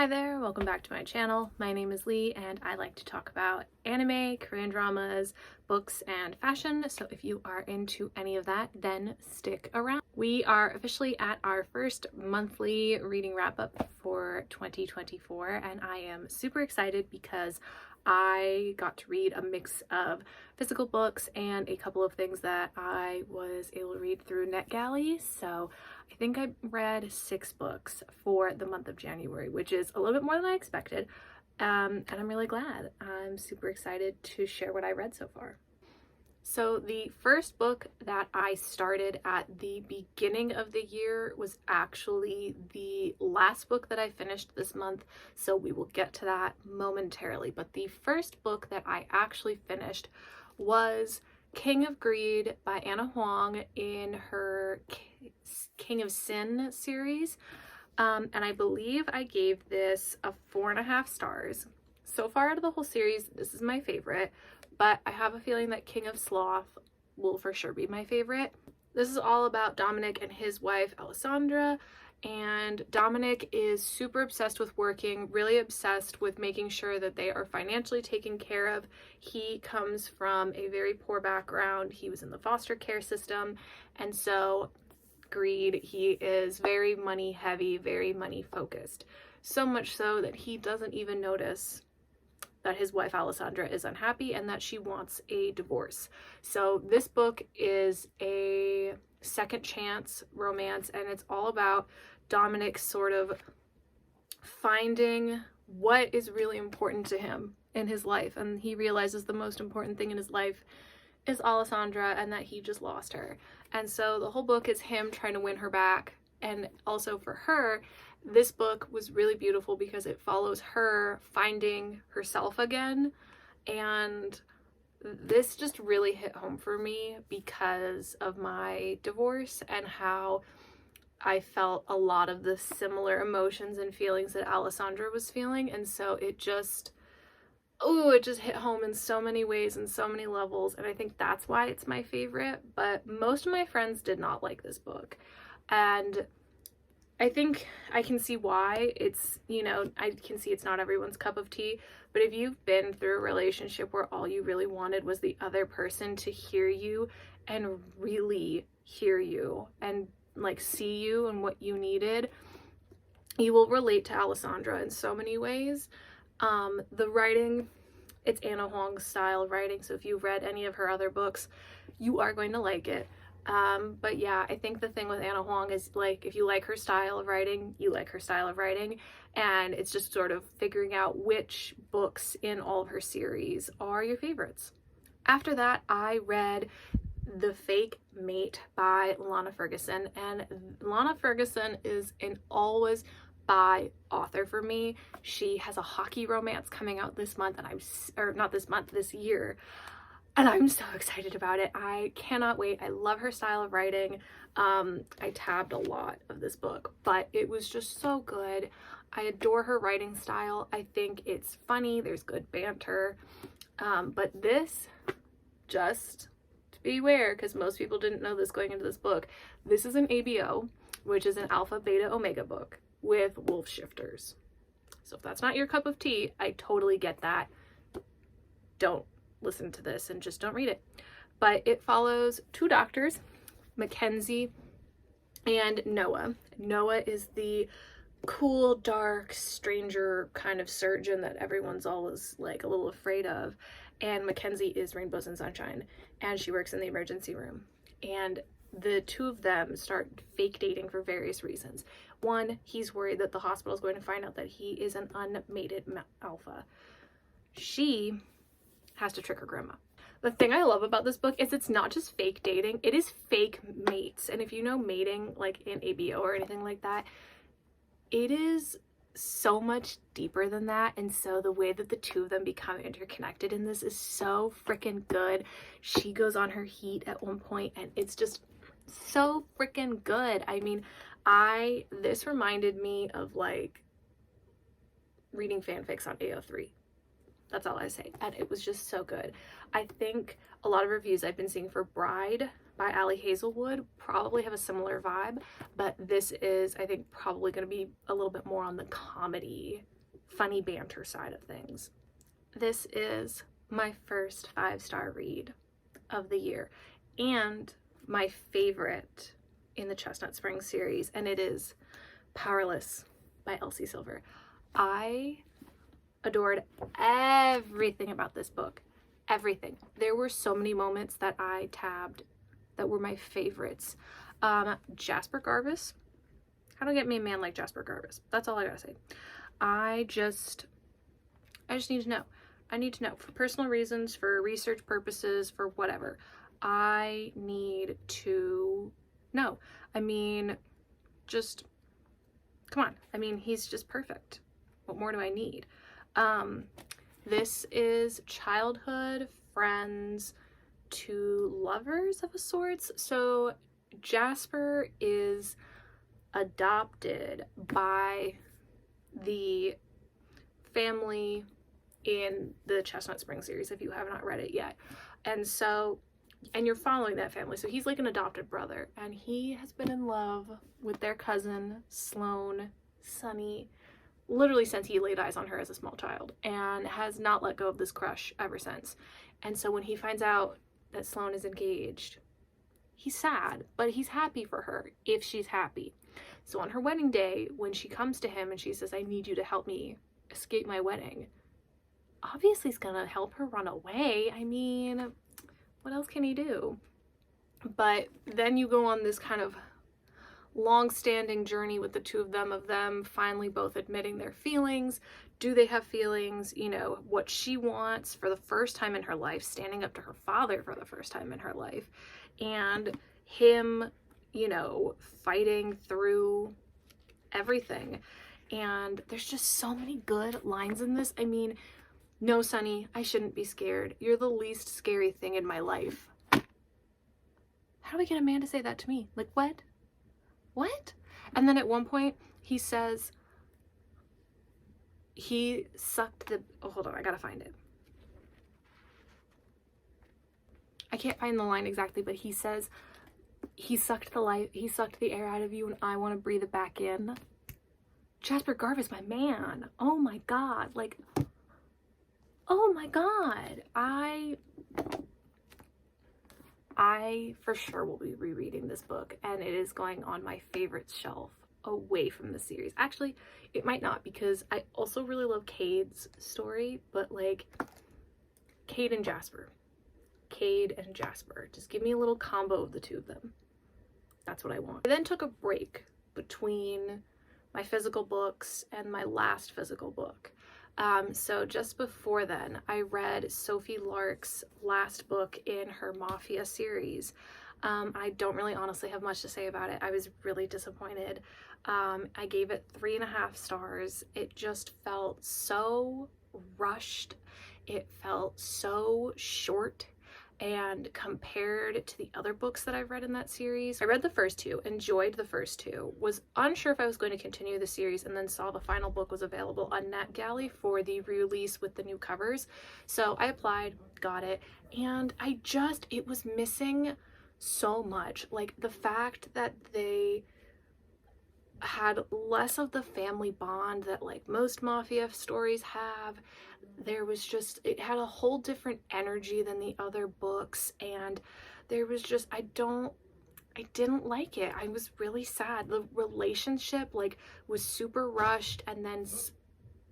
Hi there, welcome back to my channel. My name is Lee and I like to talk about anime, Korean dramas, books, and fashion. So if you are into any of that, then stick around. We are officially at our first monthly reading wrap up for 2024 and I am super excited because I got to read a mix of physical books and a couple of things that I was able to read through NetGalley. So I think I read 6 books for the month of January, which is a little bit more than I expected. And I'm really glad. I'm super excited to share what I read so far. So the first book that I started at the beginning of the year was actually the last book that I finished this month, so we will get to that momentarily. But the first book that I actually finished was King of Greed by Ana Huang in her King of Sin series. And I believe I gave this a 4.5 stars. So far out of the whole series, this is my favorite, but I have a feeling that King of Sloth will for sure be my favorite. This is all about Dominic and his wife, Alessandra, and Dominic is super obsessed with working, really obsessed with making sure that they are financially taken care of. He comes from a very poor background. He was in the foster care system, and so greed, he is very money heavy, very money focused. So much so that he doesn't even notice that his wife Alessandra is unhappy and that she wants a divorce. So this book is a second chance romance and it's all about Dominic sort of finding what is really important to him in his life, and he realizes the most important thing in his life is Alessandra and that he just lost her. And so the whole book is him trying to win her back. And also for her, this book was really beautiful because it follows her finding herself again. And this just really hit home for me because of my divorce and how I felt a lot of the similar emotions and feelings that Alessandra was feeling. And so it just hit home in so many ways and so many levels, and I think that's why it's my favorite. But most of my friends did not like this book, and I think I can see why. It's, I can see it's not everyone's cup of tea, but if you've been through a relationship where all you really wanted was the other person to hear you and really hear you and like see you and what you needed, you will relate to Alessandra in so many ways. The writing, it's Ana Huang's style of writing, so if you've read any of her other books, you are going to like it. But yeah, I think the thing with Ana Huang is, like, if you like her style of writing, you like her style of writing, and it's just sort of figuring out which books in all of her series are your favorites. After that, I read The Fake Mate by Lana Ferguson, and Lana Ferguson is an always buy author for me. She has a hockey romance coming out this month, and not this month, this year, and I'm so excited about it. I cannot wait. I love her style of writing. I tabbed a lot of this book, but it was just so good. I adore her writing style. I think it's funny, there's good banter, but this, just to beware, because most people didn't know this going into this book, this is an ABO, which is an alpha beta omega book with wolf shifters. So if that's not your cup of tea, I totally get that. Don't listen to this and just don't read it. But it follows 2 doctors, Mackenzie and Noah. Noah is the cool, dark, stranger kind of surgeon that everyone's always like a little afraid of. And Mackenzie is Rainbows and Sunshine, and she works in the emergency room. And the 2 of them start fake dating for various reasons. One, he's worried that the hospital is going to find out that he is an unmated alpha. She has to trick her grandma. The thing I love about this book is it's not just fake dating, it is fake mates. And if you know mating, like in ABO or anything like that, it is so much deeper than that. And so the way that the 2 of them become interconnected in this is so freaking good. She goes on her heat at one point and it's just so freaking good. I mean, this reminded me of like reading fanfics on AO3. That's all I say. And it was just so good. I think a lot of reviews I've been seeing for Bride by Ali Hazelwood probably have a similar vibe, but this is, I think, probably going to be a little bit more on the comedy funny banter side of things. This is my first 5-star read of the year and my favorite in the Chestnut Springs series, and it is Powerless by Elsie Silver. I adored everything about this book. Everything. There were so many moments that I tabbed that were my favorites. Jasper Garvis. How do I get me a man like Jasper Garvis? That's all I gotta say. I just need to know. I need to know for personal reasons, for research purposes, for whatever. I need to know. I mean, just come on. I mean, he's just perfect. What more do I need? This is childhood friends to lovers of a sorts. So Jasper is adopted by the family in the Chestnut Springs series, if you have not read it yet. And you're following that family. So he's like an adopted brother, and he has been in love with their cousin, Sloane Sunny, literally since he laid eyes on her as a small child, and has not let go of this crush ever since. And so when he finds out that Sloane is engaged, he's sad, but he's happy for her if she's happy. So on her wedding day, when she comes to him and she says, I need you to help me escape my wedding, obviously he's gonna help her run away. I mean, what else can he do? But then you go on this kind of long-standing journey with the two of them finally both admitting their feelings. Do they have feelings? You know, what she wants for the first time in her life, standing up to her father for the first time in her life, and him, you know, fighting through everything. And there's just so many good lines in this. I mean, no, Sunny, I shouldn't be scared. You're the least scary thing in my life. How do I get a man to say that to me? Like, what? What? And then at one point he says he sucked the, oh, hold on, I gotta find it. I can't find the line exactly, but he says he sucked the air out of you and I want to breathe it back in. Jasper Garvis, my man. Oh my God. Like, oh my God. I for sure will be rereading this book, and it is going on my favorites shelf away from the series. Actually, it might not, because I also really love Cade's story, but like Cade and Jasper. Just give me a little combo of the two of them. That's what I want. I then took a break between my physical books and my last physical book. So just before then, I read Sophie Lark's last book in her Mafia series. I don't really honestly have much to say about it. I was really disappointed. I gave it 3.5 stars. It just felt so rushed. It felt so short. And compared to the other books that I've read in that series, I read the first two, enjoyed the first two, was unsure if I was going to continue the series, and then saw the final book was available on NetGalley for the re-release with the new covers. So I applied, got it, and it was missing so much. Like the fact that they had less of the family bond that like most Mafia stories have. There was just, it had a whole different energy than the other books, and there was just, I didn't like it. I was really sad. The relationship like was super rushed and then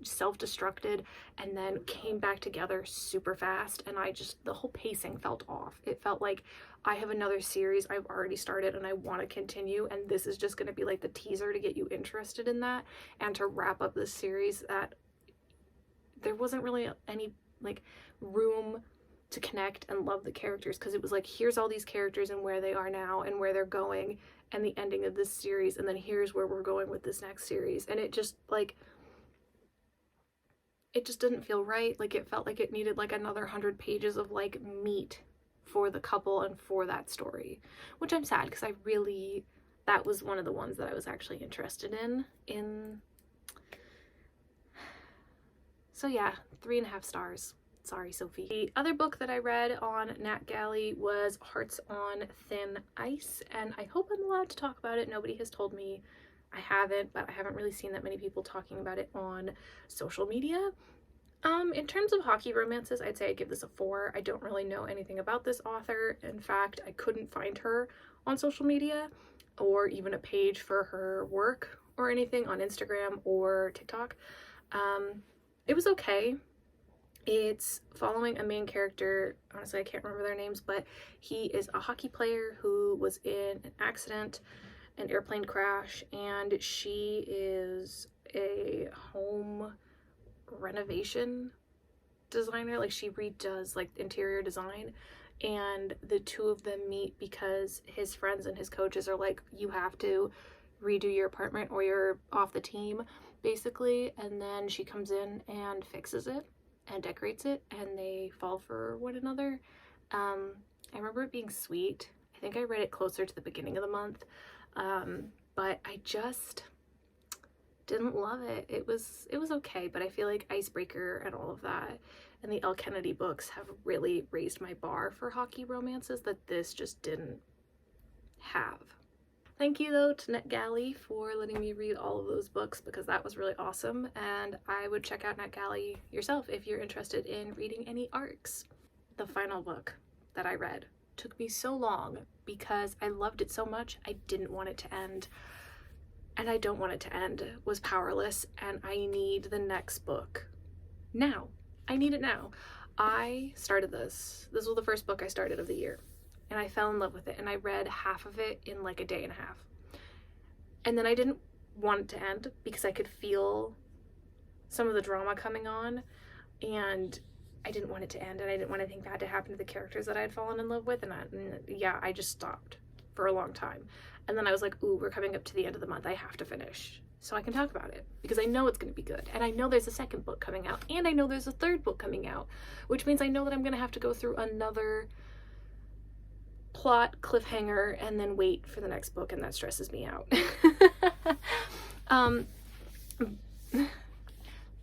self-destructed and then came back together super fast, and the whole pacing felt off. It felt like I have another series I've already started and I want to continue, and this is just going to be like the teaser to get you interested in that and to wrap up this series. That there wasn't really any like room to connect and love the characters, because it was like, here's all these characters and where they are now and where they're going and the ending of this series, and then here's where we're going with this next series, and it just didn't feel right. Like it felt like it needed like another 100 pages of like meat for the couple and for that story, which I'm sad, because that was one of the ones that I was actually interested in. So yeah, 3.5 stars. Sorry, Sophie. The other book that I read on NetGalley was Hearts on Thin Ice, and I hope I'm allowed to talk about it. Nobody has told me I haven't, but I haven't really seen that many people talking about it on social media. In terms of hockey romances, I'd say I'd give this a 4. I don't really know anything about this author. In fact, I couldn't find her on social media or even a page for her work or anything on Instagram or TikTok. It was okay. It's following a main character, honestly I can't remember their names, but he is a hockey player who was in an accident, an airplane crash, and she is a home renovation designer. Like, she redoes like interior design, and the two of them meet because his friends and his coaches are like, you have to redo your apartment or you're off the team, basically. And then she comes in and fixes it and decorates it, and they fall for one another. I remember it being sweet. I think I read it closer to the beginning of the month, but I just didn't love it. It was okay, but I feel like Icebreaker and all of that and the Elle Kennedy books have really raised my bar for hockey romances that this just didn't have. Thank you though to NetGalley for letting me read all of those books, because that was really awesome, and I would check out NetGalley yourself if you're interested in reading any arcs. The final book that I read took me so long because I loved it so much I didn't want it to end, and I don't want it to end, was Powerless, and I need the next book now. I need it now. I started this. This was the first book I started of the year, and I fell in love with it, and I read half of it in like a day and a half. And then I didn't want it to end because I could feel some of the drama coming on, and I didn't want it to end, and I didn't want anything bad to happen to the characters that I had fallen in love with, and I just stopped for a long time. And then I was like, ooh, we're coming up to the end of the month. I have to finish so I can talk about it, because I know it's going to be good, and I know there's a second book coming out, and I know there's a third book coming out, which means I know that I'm going to have to go through another plot cliffhanger and then wait for the next book, and that stresses me out.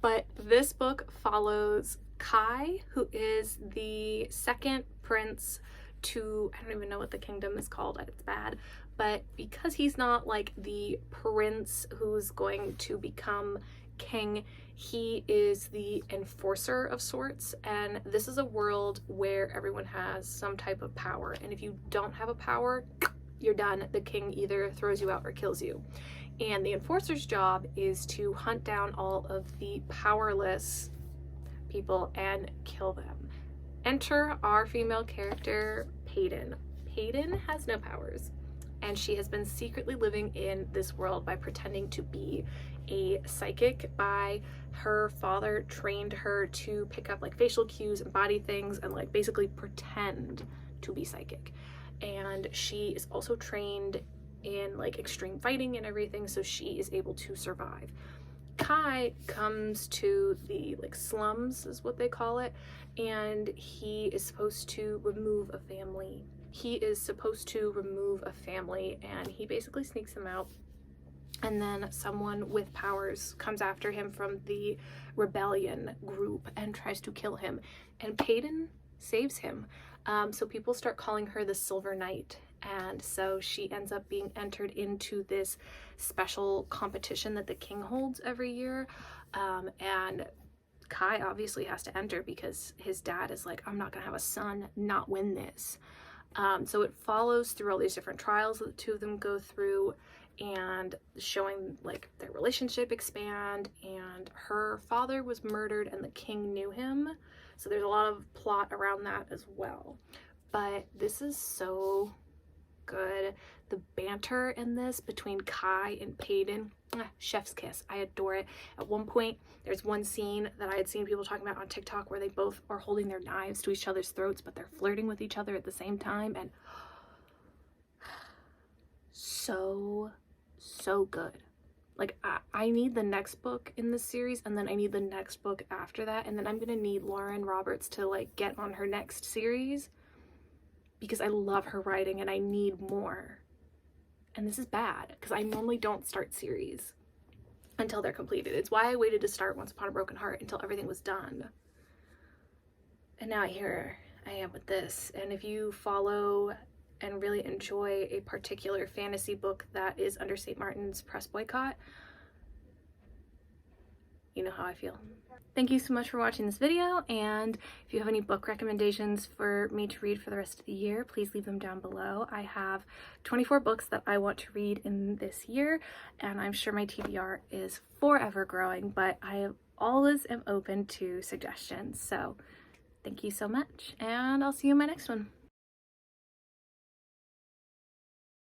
But this book follows Kai, who is the second prince to, I don't even know what the kingdom is called, it's bad, but because he's not like the prince who's going to become king, he is the enforcer of sorts, and this is a world where everyone has some type of power, and if you don't have a power, you're done. The king either throws you out or kills you. And the enforcer's job is to hunt down all of the powerless people and kill them. Enter our female character, Peyton. Peyton has no powers, and she has been secretly living in this world by pretending to be a psychic. Her father trained her to pick up like facial cues and body things and like basically pretend to be psychic. And she is also trained in like extreme fighting and everything, so she is able to survive. Kai comes to the like slums is what they call it, and he is supposed to remove a family. And he basically sneaks them out, and then someone with powers comes after him from the rebellion group and tries to kill him, and Peyton saves him. So people start calling her the Silver Knight, and so she ends up being entered into this special competition that the king holds every year, and Kai obviously has to enter because his dad is like, I'm not gonna have a son not win this. So it follows through all these different trials that the two of them go through, and showing like their relationship expand, and her father was murdered and the king knew him, so there's a lot of plot around that as well. But this is so good. The banter in this between Kai and Peyton, chef's kiss. I adore it. At one point, there's one scene that I had seen people talking about on TikTok where they both are holding their knives to each other's throats, but they're flirting with each other at the same time, and so good. Like, I need the next book in this series, and then I need the next book after that, and then I'm gonna need Lauren Roberts to like get on her next series because I love her writing and I need more. And this is bad because I normally don't start series until they're completed. It's why I waited to start Once Upon a Broken Heart until everything was done. And now here I am with this. And if you follow and really enjoy a particular fantasy book that is under St. Martin's press boycott, you know how I feel. Thank you so much for watching this video, and if you have any book recommendations for me to read for the rest of the year, please leave them down below. I have 24 books that I want to read in this year, and I'm sure my TBR is forever growing, but I always am open to suggestions. So thank you so much, and I'll see you in my next one.